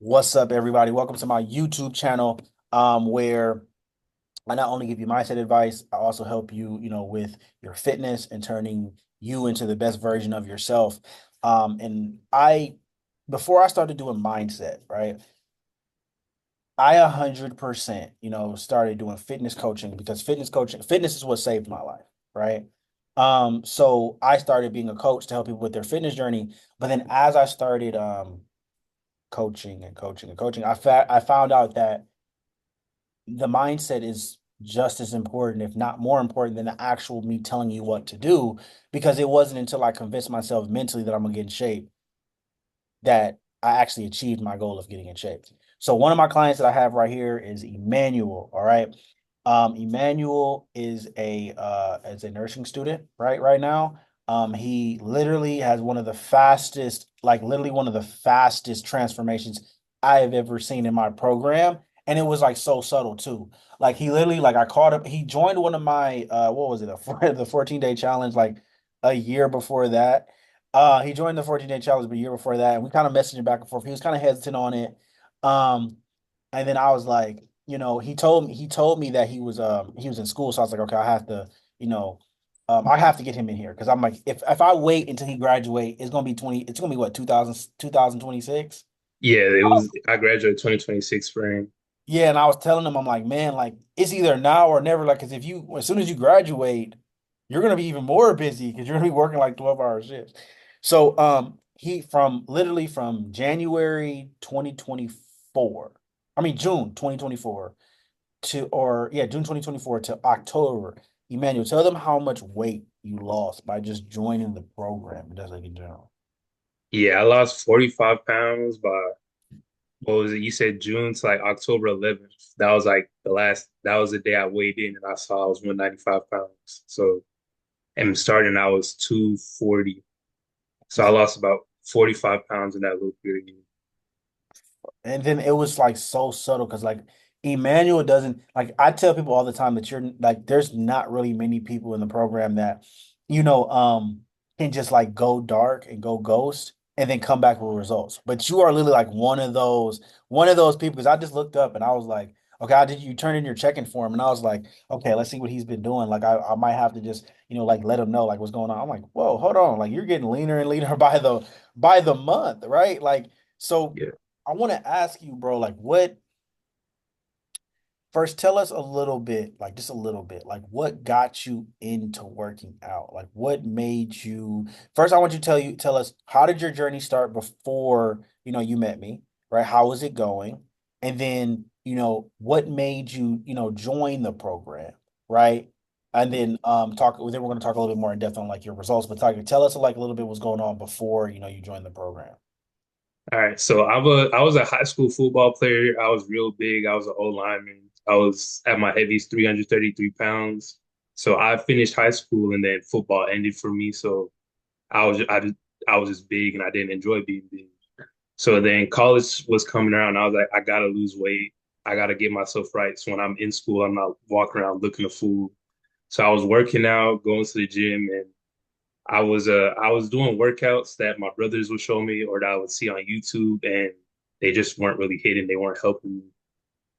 What's up, everybody? Welcome to my YouTube channel, where I not only give you mindset advice, I also help you, with your fitness and turning you into the best version of yourself. Before I started doing mindset, right, I 100%, started doing fitness coaching because fitness is what saved my life, right? So I started being a coach to help people with their fitness journey. But then as I started, coaching and coaching and coaching, I found out that the mindset is just as important, if not more important, than the actual me telling you what to do. Because it wasn't until I convinced myself mentally that I'm gonna get in shape that I actually achieved my goal of getting in shape. So one of my clients that I have right here is Emmanuel. All right. Emmanuel is a nursing student right now. He literally has one of the fastest, like literally one of the fastest transformations I have ever seen in my program. And it was like so subtle too. Like he literally, like I caught him, he joined one of my what was it, the 14-day challenge like a year before that. He joined the 14-day challenge a year before that, and we kind of messaging back and forth. He was kind of hesitant on it. Um, and then I was like, he told me that he was in school, so I was like, okay, you know, I have to get him in here because I'm like, if I wait until he graduate, it's gonna be what, 2026. Yeah, it was. I graduated 2026 spring. Yeah, and I was telling him, I'm like, man, like it's either now or never. Like, because if you, as soon as you graduate, you're gonna be even more busy because you're gonna be working like 12-hour shifts. So, he from literally from January 2024, I mean June 2024 to, or yeah, June 2024 to October. Emmanuel, tell them how much weight you lost by just joining the program. It does like in general. Yeah, I lost 45 pounds by what was it? You said June to like October 11th. That was like the last. That was the day I weighed in, and I saw I was 195 pounds. So, and starting I was 240. So I lost about 45 pounds in that little period. And then it was like so subtle because like Emmanuel doesn't, like, I tell people all the time that you're like there's not really many people in the program that you know can just like go dark and go ghost and then come back with results. But you are literally like one of those people, because I just looked up and I was like, okay, how did you turn in your check-in form? And I was like, okay, let's see what he's been doing. Like I might have to just, like let him know like what's going on. I'm like, whoa, hold on, like you're getting leaner and leaner by the month, right? Like, so Yeah. I want to ask you, bro, like what first tell us a little bit, like just a little bit, like what got you into working out? Like what made you first I want you to tell us how did your journey start before, you met me, right? How was it going? And then, what made you, join the program, right? And then then we're going to talk a little bit more in depth on like your results, but tell us like a little bit what's going on before, you joined the program. All right. So I was a high school football player. I was real big. I was an O lineman. I was at my heaviest 333 pounds. So I finished high school and then football ended for me. So I was just big and I didn't enjoy being big. So then college was coming around. I was like, I gotta lose weight. I gotta get myself right. So when I'm in school, I'm not walking around looking a fool. So I was working out, going to the gym, and I was doing workouts that my brothers would show me or that I would see on YouTube, and they just weren't really hitting. They weren't helping me.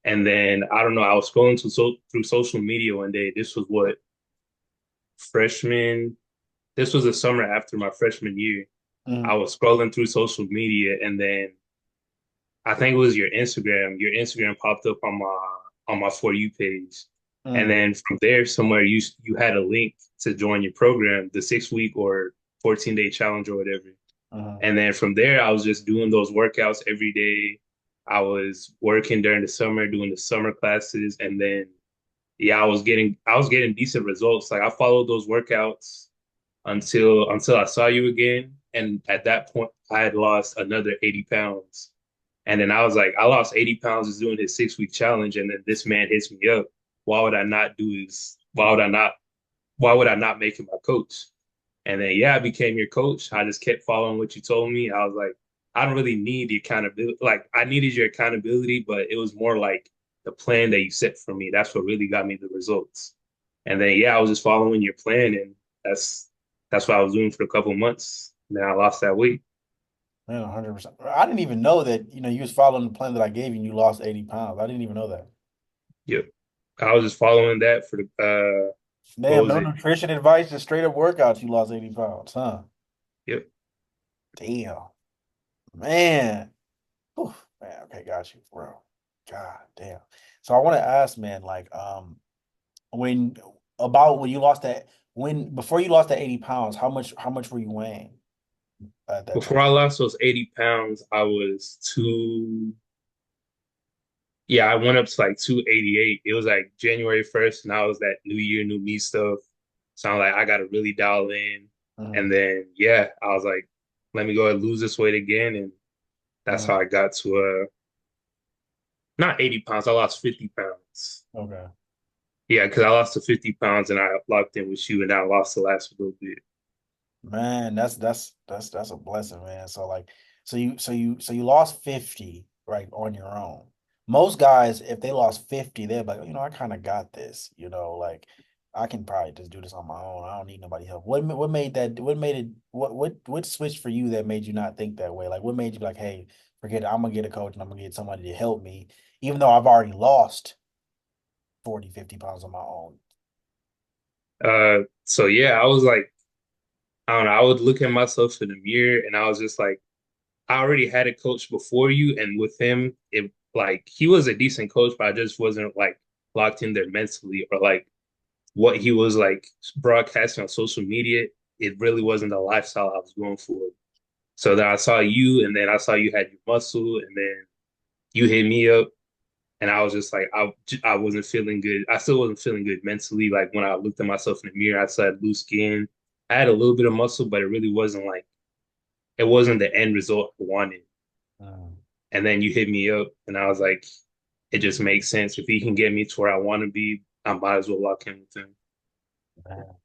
And then I don't know. I was scrolling through social media one day. Freshman. This was the summer after my freshman year. I Mm, was scrolling through social media, and then I think it was your Instagram. Your Instagram popped up on my For You page, and mm, then from there, somewhere you had a link to join your program, the 6 week or 14-day challenge or whatever. uh, And then from there, I was just doing those workouts every day. I was working during the summer, doing the summer classes, and then yeah, I was getting decent results. Like I followed those workouts until I saw you again, and at that point, I had lost another 80 pounds. And then I was like, I lost 80 pounds just doing his 6 week challenge. And then this man hits me up. Why would I not do his, why would I not make him my coach? And then, yeah, I became your coach. I just kept following what you told me. I was like, I don't really need the accountability. Like, I needed your accountability, but it was more like the plan that you set for me. That's what really got me the results. And then, yeah, I was just following your plan. And that's what I was doing for a couple months. And then I lost that weight. Man, 100%. I didn't even know that, you was following the plan that I gave you and you lost 80 pounds. I didn't even know that. Yep. I was just following that for the what Damn, was no it? nutrition advice, just straight up workouts. You lost 80 pounds, huh? Yep. Damn, man. Whew, man, okay, got you, bro. God damn. So I want to ask, man, like, when about when you lost that when before you lost that 80 pounds, how much were you weighing at that Before time? I lost those 80 pounds, I was yeah, I went up to like 288. It was like January 1st, and I was that new year, new me stuff. So I'm like, I gotta really dial in. Mhm, And then yeah, I was like, let me go and lose this weight again. And that's mhm. how I got to not 80 pounds, I lost 50 pounds. Okay. Yeah, because I lost to 50 pounds and I locked in with you and I lost the last little bit. Man, that's a blessing, man. So like, so you lost 50, right, on your own. Most guys, if they lost 50, they're like, I kind of got this, like I can probably just do this on my own. I don't need nobody help. What made that? What made it? What switched for you that made you not think that way? Like, what made you be like, hey, forget it. I'm gonna get a coach and I'm gonna get somebody to help me, even though I've already lost 40, 50 pounds on my own. So yeah, I was like, I don't know, I would look at myself in the mirror and I was just like, I already had a coach before you, and with him, it like he was a decent coach, but I just wasn't like locked in there mentally or like what he was like broadcasting on social media. It really wasn't the lifestyle I was going for. So then I saw you, and then I saw you had your muscle, and then you hit me up, and I was just like, I wasn't feeling good. I still wasn't feeling good mentally. Like when I looked at myself in the mirror, I saw loose skin. I had a little bit of muscle, but it really wasn't like it wasn't the end result I wanted. Mm. And then you hit me up, and I was like, it just makes sense. If he can get me to where I want to be, I might as well lock in with him.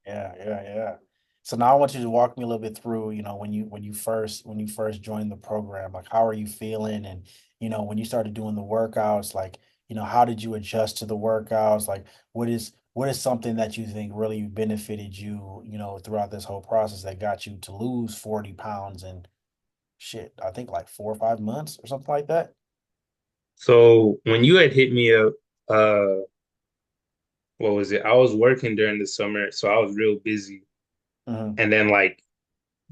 Yeah. So now I want you to walk me a little bit through, when you first joined the program, like how are you feeling? And when you started doing the workouts, like, how did you adjust to the workouts? Like what is something that you think really benefited you, throughout this whole process that got you to lose 40 pounds in shit, I think like 4 or 5 months or something like that? So when you had hit me up, uh, what was it? I was working during the summer, so I was real busy. Hmm. And then like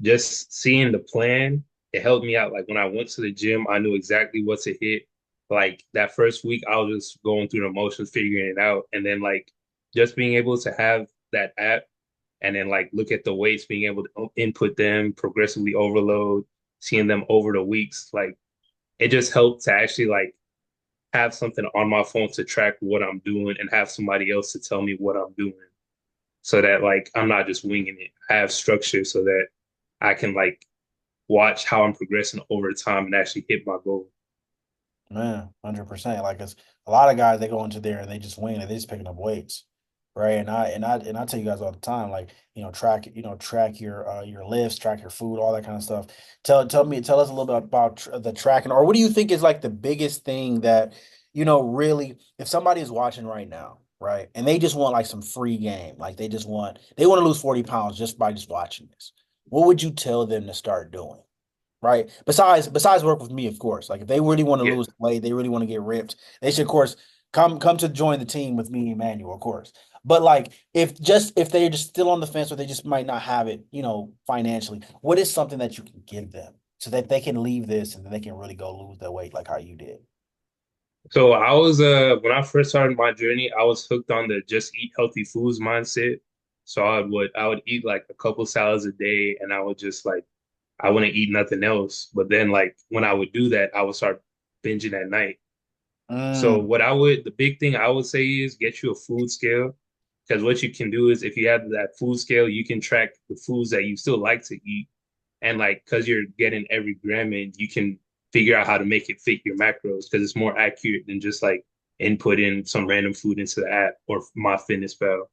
just seeing the plan, it helped me out. Like when I went to the gym, I knew exactly what to hit. Like that first week, I was just going through the motions, figuring it out. And then like just being able to have that app and then like look at the weights, being able to input them, progressively overload, seeing them over the weeks, like it just helped to actually like have something on my phone to track what I'm doing and have somebody else to tell me what I'm doing so that like I'm not just winging it. I have structure so that I can like watch how I'm progressing over time and actually hit my goal. Man, 100%. Like it's a lot of guys they go into there and they just wing it. They just picking up weights, right? And I tell you guys all the time, like track your lifts, track your food, all that kind of stuff. Tell us a little bit about the tracking, or what do you think is like the biggest thing that really, if somebody is watching right now, right, and they just want like some free game, like they want to lose 40 pounds just by just watching this. What would you tell them to start doing? Right. Besides work with me, of course. Like if they really want to Yeah. lose weight, they really want to get ripped, they should, of course, come to join the team with me, Emmanuel, of course. But like if they're just still on the fence or they just might not have it, financially, what is something that you can give them so that they can leave this and they can really go lose their weight like how you did? So I was when I first started my journey, I was hooked on the just eat healthy foods mindset. So I would eat like a couple salads a day and I would just like I wouldn't eat nothing else. But then like when I would do that, I would start binging at night. So Mm, the big thing I would say is get you a food scale. Because what you can do is if you have that food scale, you can track the foods that you still like to eat. And like, because you're getting every gram in, you can figure out how to make it fit your macros because it's more accurate than just like inputting some random food into the app or MyFitnessPal.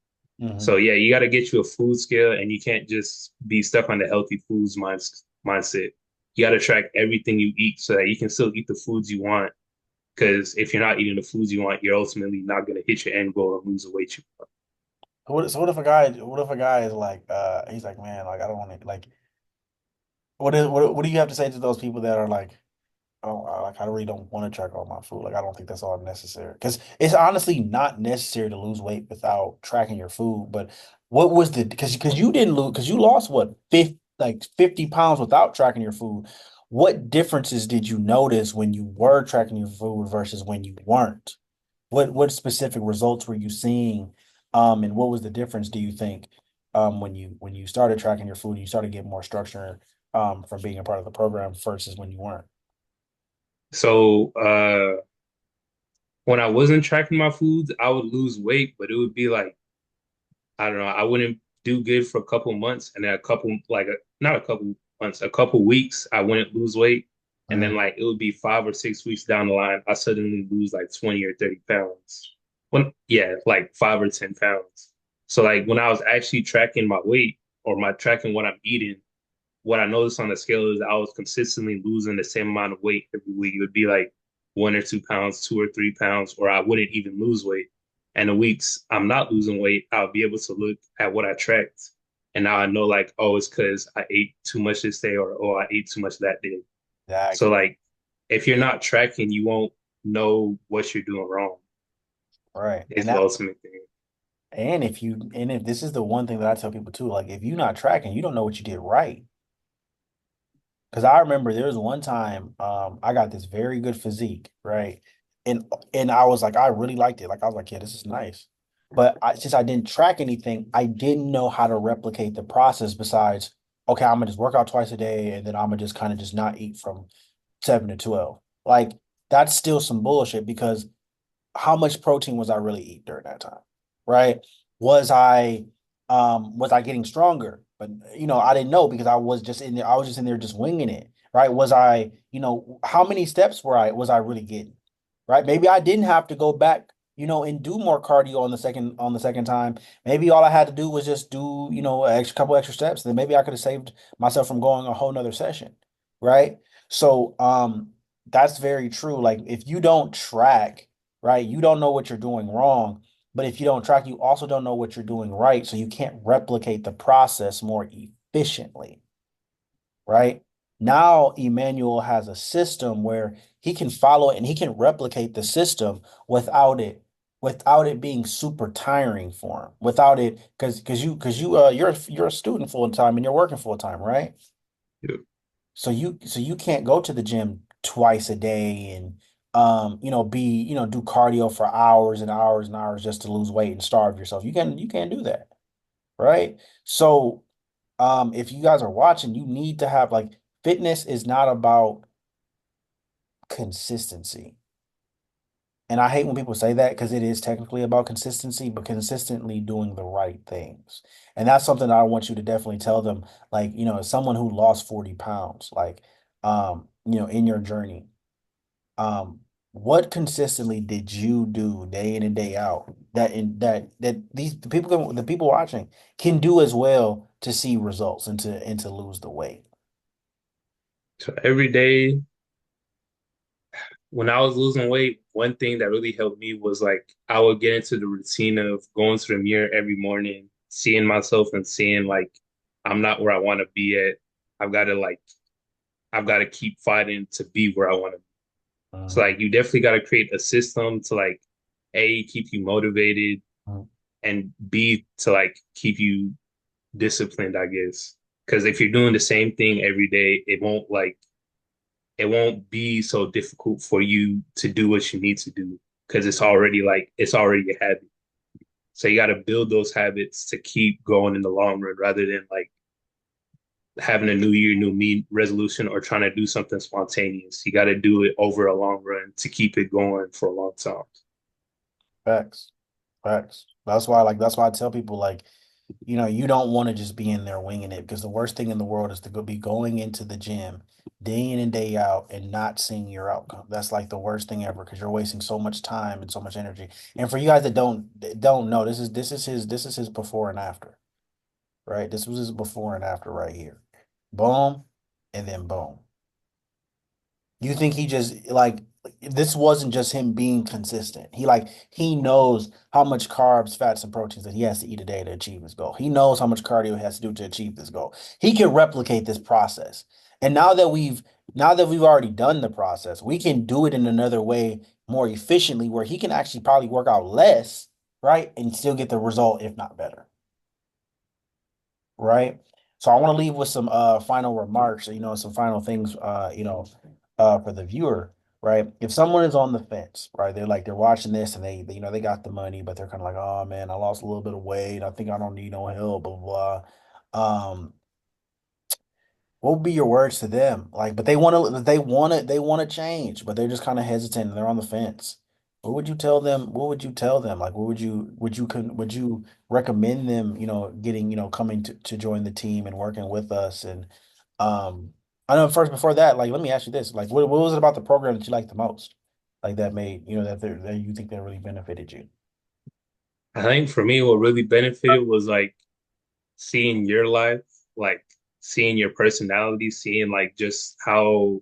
So hmm. yeah, you got to get you a food scale and you can't just be stuck on the healthy foods mindset. You got to track everything you eat so that you can still eat the foods you want. Because if you're not eating the foods you want, you're ultimately not going to hit your end goal and lose the weight you want. So what if a guy is like, he's like, man, like I don't want to, like, what do you have to say to those people that are like, oh, I really don't want to track all my food. Like, I don't think that's all necessary. Because it's honestly not necessary to lose weight without tracking your food. But what was the because you didn't lose because you lost what 50 pounds without tracking your food. What differences did you notice when you were tracking your food versus when you weren't? What specific results were you seeing? And what was the difference, do you think, when you started tracking your food, you started getting more structure from being a part of the program versus when you weren't? So when I wasn't tracking my foods, I would lose weight, but it would be like I don't know, I wouldn't do good for a couple months, and then a couple not a couple months, a couple weeks, I wouldn't lose weight, and then Mm, like it would be 5 or 6 weeks down the line, I suddenly lose like 20 or 30 pounds. When yeah, like 5 or 10 pounds. So like when I was actually tracking my weight or my tracking what I'm eating, what I noticed on the scale is I was consistently losing the same amount of weight every week. It would be like 1 or 2 pounds, 2 or 3 pounds, or I wouldn't even lose weight. And the weeks I'm not losing weight, I'll be able to look at what I tracked. And now I know like, oh, it's because I ate too much this day or oh, I ate too much that day. So exactly. like if you're not tracking, you won't know what you're doing wrong Right. is the ultimate thing. And if this is the one thing that I tell people too, like if you're not tracking, you don't know what you did right. Because I remember there was one time I got this very good physique, right? And and I was like, I really liked it. Like I was like, yeah, this is nice. But since I didn't track anything, I didn't know how to replicate the process besides, okay, I'm gonna just work out twice a day and then I'm gonna just kind of just not eat from 7 to 12. Like that's still some bullshit because how much protein was I really eating during that time? Right? Was I was I getting stronger? But I didn't know because I was just in there, I was just in there just winging it. Right? Was I, how many steps was I really getting? Right? Maybe I didn't have to go back, and do more cardio on the second time. Maybe all I had to do was just do, an extra couple extra steps. Then maybe I could have saved myself from going a whole nother session. Right? So that's very true. Like if you don't track, right? You don't know what you're doing wrong, but if you don't track, you also don't know what you're doing right. So you can't replicate the process more efficiently, right? Now, Emmanuel has a system where he can follow it and he can replicate the system without it being super tiring for him, without it you're a student full time and you're working full time, right? Yeah. So you can't go to the gym twice a day and do cardio for hours and hours and hours just to lose weight and starve yourself. You can't do that, right? So if you guys are watching, you need to have like fitness is not about consistency. And I hate when people say that because it is technically about consistency, but consistently doing the right things. And that's something that I want you to definitely tell them, like, as someone who lost 40 pounds, like, in your journey, what consistently did you do day in and day out that the people watching can do as well to see results and to lose the weight? So every day when I was losing weight, one thing that really helped me was like I would get into the routine of going to the mirror every morning, seeing myself and seeing like I'm not where I want to be at. I've got to like I've got to keep fighting to be where I want to be. So Mhm. like you definitely got to create a system to like A, keep you motivated, and B, to like keep you disciplined, I guess. Because if you're doing the same thing every day, it won't be so difficult for you to do what you need to do because it's already a habit. So you got to build those habits to keep going in the long run rather than like having a new year, new me resolution or trying to do something spontaneous. You got to do it over a long run to keep it going for a long time. Facts. Facts. That's why I tell people like, you don't want to just be in there winging it because the worst thing in the world is to be going into the gym day in and day out and not seeing your outcome. That's like the worst thing ever because you're wasting so much time and so much energy. And for you guys that don't know, this is his before and after, right? This was his before and after right here. Boom, and then boom. You think he just like this wasn't just him being consistent. He knows how much carbs, fats, and proteins that he has to eat a day to achieve his goal. He knows how much cardio he has to do to achieve this goal. He can replicate this process. And now that we've already done the process, we can do it in another way more efficiently where he can actually probably work out less, right? And still get the result, if not better. Right? So I want to leave with some final remarks, some final things for the viewer, right? If someone is on the fence, right, they're watching this and they got the money, but they're kind of like, oh man, I lost a little bit of weight. I think I don't need no help, blah blah. blah. What would be your words to them? Like, but they want to change, but they're just kind of hesitant and they're on the fence. What would you tell them? What would you tell them? Like, would you recommend them, getting, coming to join the team and working with us? And I know first before that, like, let me ask you this. Like, what was it about the program that you liked the most? Like that made, that you think that really benefited you? I think for me, what really benefited was like seeing your life, like seeing your personality, seeing like just how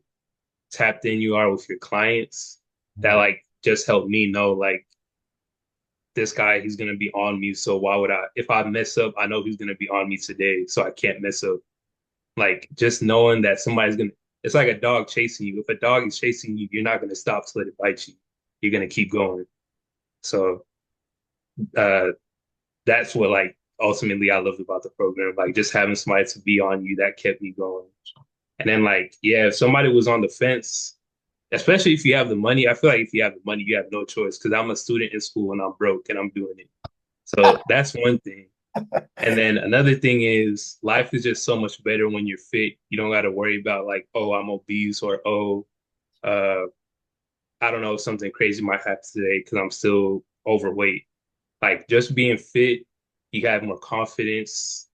tapped in you are with your clients. That Mhm. like just helped me know like this guy, he's gonna be on me. So why would I? If I mess up, I know he's gonna be on me today, so I can't mess up. Like just knowing that somebody's gonna. It's like a dog chasing you. If a dog is chasing you, you're not gonna stop till it bites you. You're gonna keep going. So uh, that's what like ultimately I loved about the program. Like just having somebody to be on you that kept me going. And then like yeah, if somebody was on the fence, especially if you have the money, I feel like if you have the money, you have no choice. Because I'm a student in school and I'm broke and I'm doing it. So that's one thing. And then another thing is life is just so much better when you're fit. You don't got to worry about like, oh, I'm obese or oh, uh, I don't know, something crazy might happen today because I'm still overweight. Like just being fit, you have more confidence.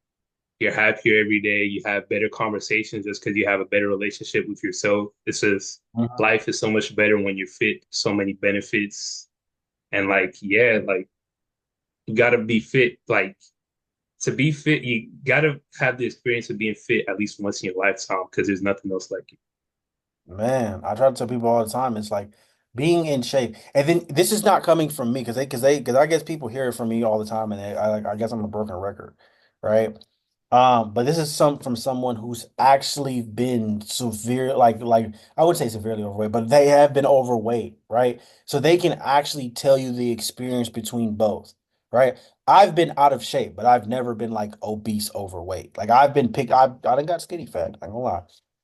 You're happier every day. You have better conversations just because you have a better relationship with yourself. It's just Mhm. life is so much better when you're fit. So many benefits. And like, yeah, like you gotta be fit. Like to be fit, you gotta have the experience of being fit at least once in your lifetime because there's nothing else like it. Man, I try to tell people all the time, it's like being in shape. And then this is not coming from me because I guess people hear it from me all the time and I guess I'm a broken record, right? But this is from someone who's actually been like I would say severely overweight, but they have been overweight, right? So they can actually tell you the experience between both, right? I've been out of shape, but I've never been like obese overweight. Like I done got skinny fat, I ain't gonna lie.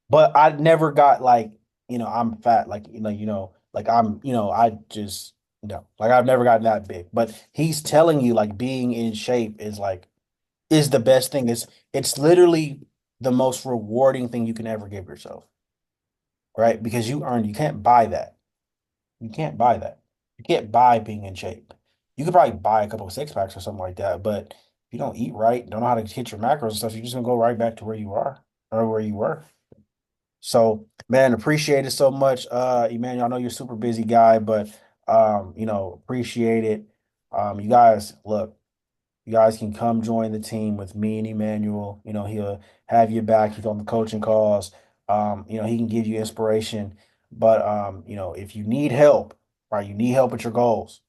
But I never got like, I'm fat, like, like I just, no, like I've never gotten that big. But he's telling you like being in shape is the best thing. It's literally the most rewarding thing you can ever give yourself, right? Because you can't buy that. You can't buy that. You can't buy being in shape. You could probably buy a couple of six packs or something like that, but if you don't eat right, don't know how to hit your macros and stuff, you're just gonna go right back to where you are or where you were. So, man, appreciate it so much. Emmanuel, I know you're a super busy guy, but appreciate it. You guys, look, you guys can come join the team with me and Emmanuel. He'll have your back. He's on the coaching calls. He can give you inspiration. But if you need help, right, you need help with your goals.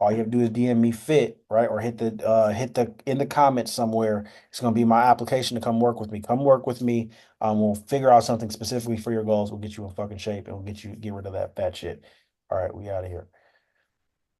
All you have to do is DM me fit, right? Or hit the in the comments somewhere. It's gonna be my application to come work with me. Come work with me. We'll figure out something specifically for your goals. We'll get you in fucking shape and we'll get rid of that fat shit. All right, we out of here.